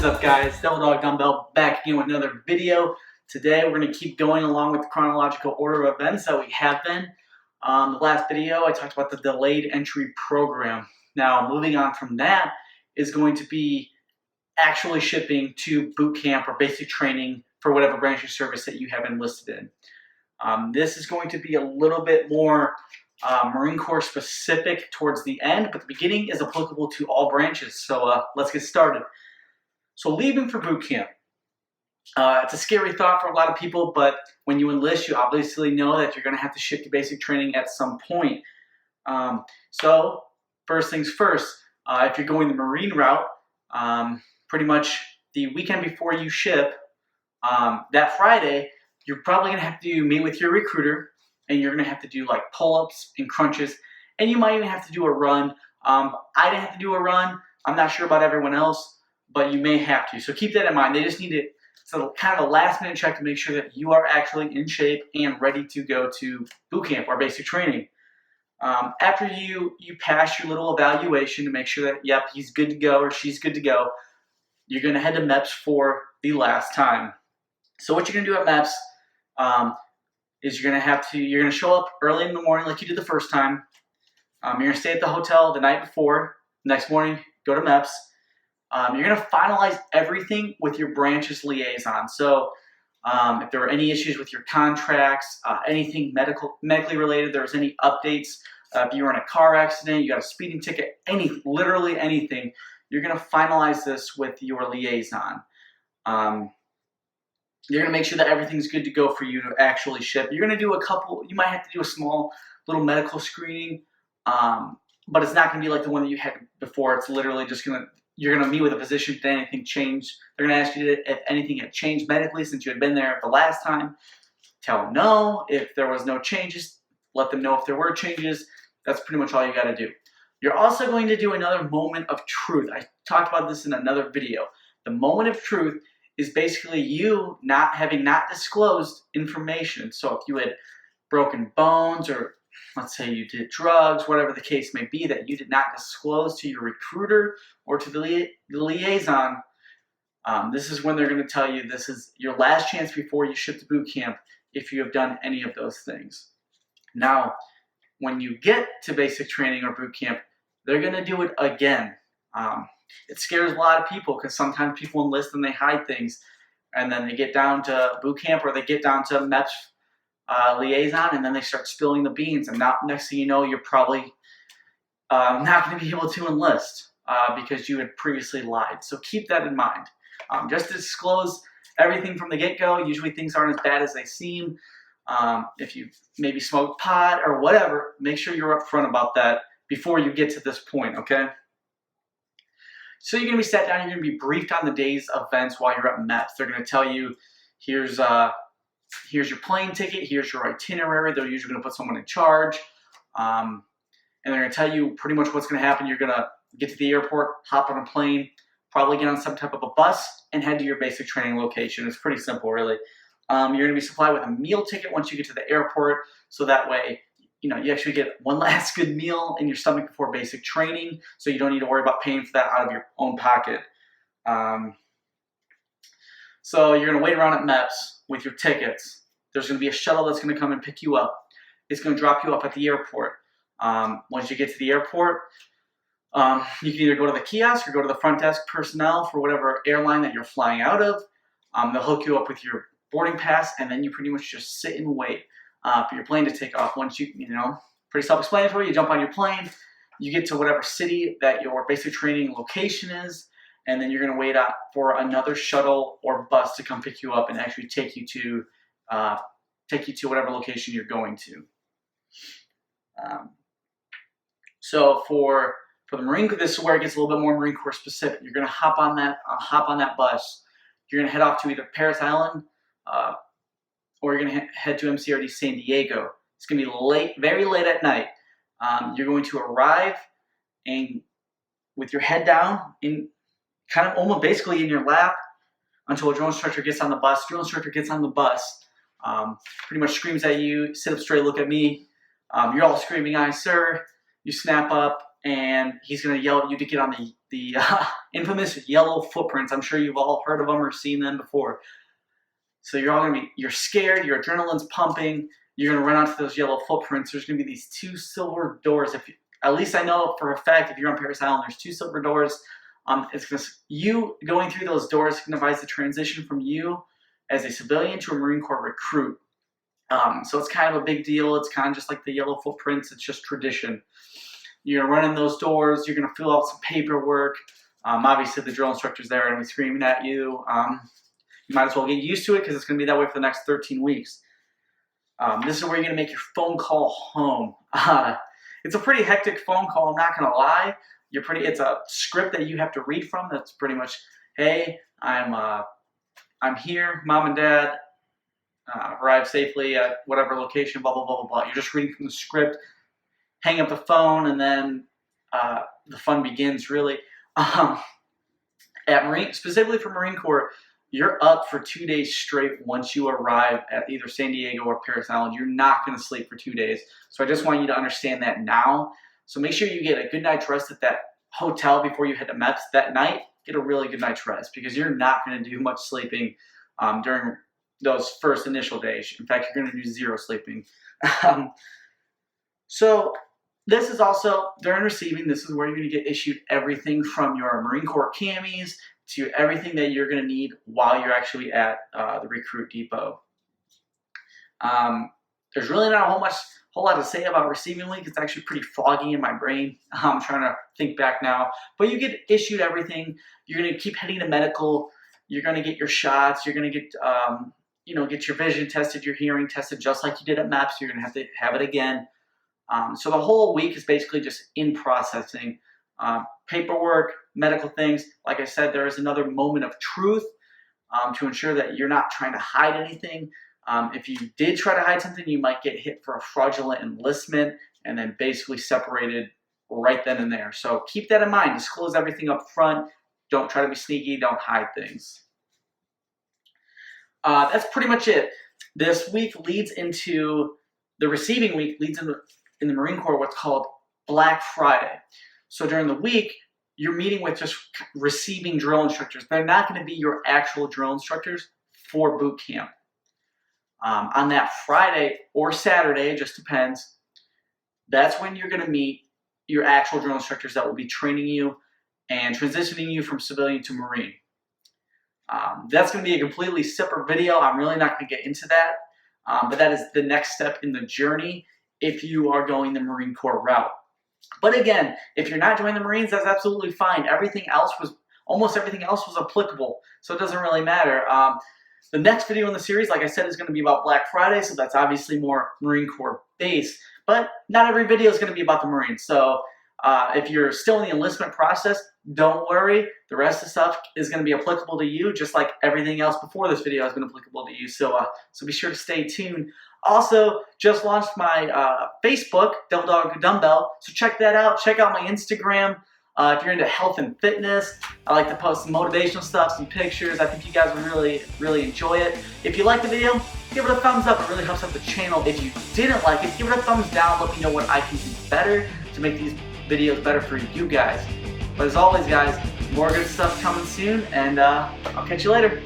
is up, guys? Devil Dog Dumbbell back again with another video. Today we're going to keep going along with the chronological order of events that we have been. The last video I talked about the delayed entry program. Now moving on from that is going to be actually shipping to boot camp or basic training for whatever branch of service that you have enlisted in. This is going to be a little bit more Marine Corps specific towards the end, but the beginning is applicable to all branches. So let's get started. So leaving for boot camp. It's a scary thought for a lot of people, but when you enlist, you obviously know that you're going to have to ship to basic training at some point. So first things first, if you're going the Marine route, pretty much the weekend before you ship, that Friday, you're probably going to have to meet with your recruiter, and you're going to have to do like pull-ups and crunches, and you might even have to do a run. I didn't have to do a run. I'm not sure about everyone else, but you may have to. So keep that in mind. They just need it. So kind of a last-minute check to make sure that you are actually in shape and ready to go to boot camp or basic training. After you pass your little evaluation to make sure that, yep, he's good to go or she's good to go, you're going to head to MEPS for the last time. So what you're going to do at MEPS is you're going to show up early in the morning like you did the first time. You're going to stay at the hotel the night before. Next morning, go to MEPS. You're going to finalize everything with your branch's liaison. So if there are any issues with your contracts, anything medically related, there's any updates, if you were in a car accident, you got a speeding ticket, literally anything, you're going to finalize this with your liaison. You're going to make sure that everything's good to go for you to actually ship. You're going to do you might have to do a small little medical screening, but it's not going to be like the one that you had before. It's literally just you're going to meet with a physician if anything changed. They're going to ask you if anything had changed medically since you had been there the last time. Tell them no. If there was no changes, let them know if there were changes. That's pretty much all you got to do. You're also going to do another moment of truth. I talked about this in another video. The moment of truth is basically you having not disclosed information. So if you had broken bones, or let's say you did drugs, whatever the case may be, that you did not disclose to your recruiter or to the liaison, this is when they're going to tell you this is your last chance before you ship to boot camp if you have done any of those things. Now, when you get to basic training or boot camp, they're going to do it again. It scares a lot of people because sometimes people enlist and they hide things, and then they get down to boot camp or they get down to MEPS liaison, and then they start spilling the beans, and next thing you know, you're probably not going to be able to enlist because you had previously lied. So keep that in mind. Just to disclose everything from the get-go. Usually things aren't as bad as they seem. If you maybe smoked pot or whatever, make sure you're upfront about that before you get to this point, okay? So you're going to be sat down, you're going to be briefed on the day's events while you're at MEPS. They're going to tell you, here's your plane ticket, here's your itinerary. They're usually going to put someone in charge. And they're going to tell you pretty much what's going to happen. You're going to get to the airport, hop on a plane, probably get on some type of a bus, and head to your basic training location. It's pretty simple, really. You're going to be supplied with a meal ticket once you get to the airport, so that way you actually get one last good meal in your stomach before basic training, so you don't need to worry about paying for that out of your own pocket. So you're going to wait around at MEPS with your tickets. There's going to be a shuttle that's going to come and pick you up. It's going to drop you off at the airport. Once you get to the airport, you can either go to the kiosk or go to the front desk personnel for whatever airline that you're flying out of. They'll hook you up with your boarding pass, and then you pretty much just sit and wait for your plane to take off. Once pretty self-explanatory, you jump on your plane, you get to whatever city that your basic training location is, and then you're going to wait out for another shuttle or bus to come pick you up and actually take you to whatever location you're going to. So for the Marine Corps, this is where it gets a little bit more Marine Corps specific. You're going to hop on that bus. You're going to head off to either Parris Island, or you're going to head to MCRD San Diego. It's going to be late, very late at night. You're going to arrive and with your head down, in kind of almost basically in your lap, until a drill instructor gets on the bus. Drill instructor gets on the bus, pretty much screams at you, sit up straight, look at me. You're all screaming, "Aye, sir." You snap up, and he's going to yell at you to get on the infamous yellow footprints. I'm sure you've all heard of them or seen them before. So you're scared, your adrenaline's pumping, you're gonna run onto those yellow footprints. There's gonna be these 2 silver doors. At least I know for a fact, if you're on Parris Island, there's 2 silver doors. You going through those doors signifies the transition from you as a civilian to a Marine Corps recruit. So it's kind of a big deal. It's kind of just like the yellow footprints. It's just tradition. You're gonna run in those doors. You're gonna fill out some paperwork. Obviously, the drill instructor's there and he's screaming at you. You might as well get used to it because it's gonna be that way for the next 13 weeks. This is where you're gonna make your phone call home. It's a pretty hectic phone call. I'm not gonna lie. It's a script that you have to read from. That's pretty much, hey, I'm here, Mom and Dad. Arrive safely at whatever location, blah, blah, blah, blah, blah. You're just reading from the script, hang up the phone, and then the fun begins, really. Specifically for Marine Corps, you're up for 2 days straight once you arrive at either San Diego or Parris Island. You're not going to sleep for 2 days. So I just want you to understand that now. So make sure you get a good night's rest at that hotel before you head to MEPS that night. Get a really good night's rest because you're not going to do much sleeping during those first initial days. In fact, you're going to do 0 sleeping. So this is also, during receiving, this is where you're going to get issued everything from your Marine Corps camis to everything that you're going to need while you're actually at the recruit depot. There's really not a whole lot to say about receiving week. It's actually pretty foggy in my brain. I'm trying to think back now. But you get issued everything. You're going to keep heading to medical. You're going to get your shots. You're going to get get your vision tested, your hearing tested, just like you did at MEPS. You're going to have it again. So the whole week is basically just in processing. Paperwork, medical things. Like I said, there is another moment of truth to ensure that you're not trying to hide anything. If you did try to hide something, you might get hit for a fraudulent enlistment and then basically separated right then and there. So keep that in mind. Disclose everything up front. Don't try to be sneaky. Don't hide things. That's pretty much it. This week leads into the receiving week, leads in the Marine Corps what's called Black Friday. So during the week, you're meeting with just receiving drill instructors. They're not going to be your actual drill instructors for boot camp. On that Friday or Saturday, it just depends, that's when you're going to meet your actual drill instructors that will be training you and transitioning you from civilian to Marine. That's going to be a completely separate video. I'm really not going to get into that, but that is the next step in the journey if you are going the Marine Corps route. But again, if you're not joining the Marines, that's absolutely fine. Almost everything else was applicable, so it doesn't really matter. The next video in the series, like I said, is going to be about Black Friday, so that's obviously more Marine Corps based. But not every video is going to be about the Marines. So if you're still in the enlistment process, don't worry. The rest of the stuff is going to be applicable to you, just like everything else before this video has been applicable to you. So be sure to stay tuned. Also, just launched my Facebook, Devil Dog Dumbbell. So check that out. Check out my Instagram. If you're into health and fitness, I like to post some motivational stuff, some pictures. I think you guys would really, really enjoy it. If you like the video, give it a thumbs up. It really helps out the channel. If you didn't like it, give it a thumbs down. Let me know what I can do better to make these videos better for you guys. But as always, guys, more good stuff coming soon, and I'll catch you later.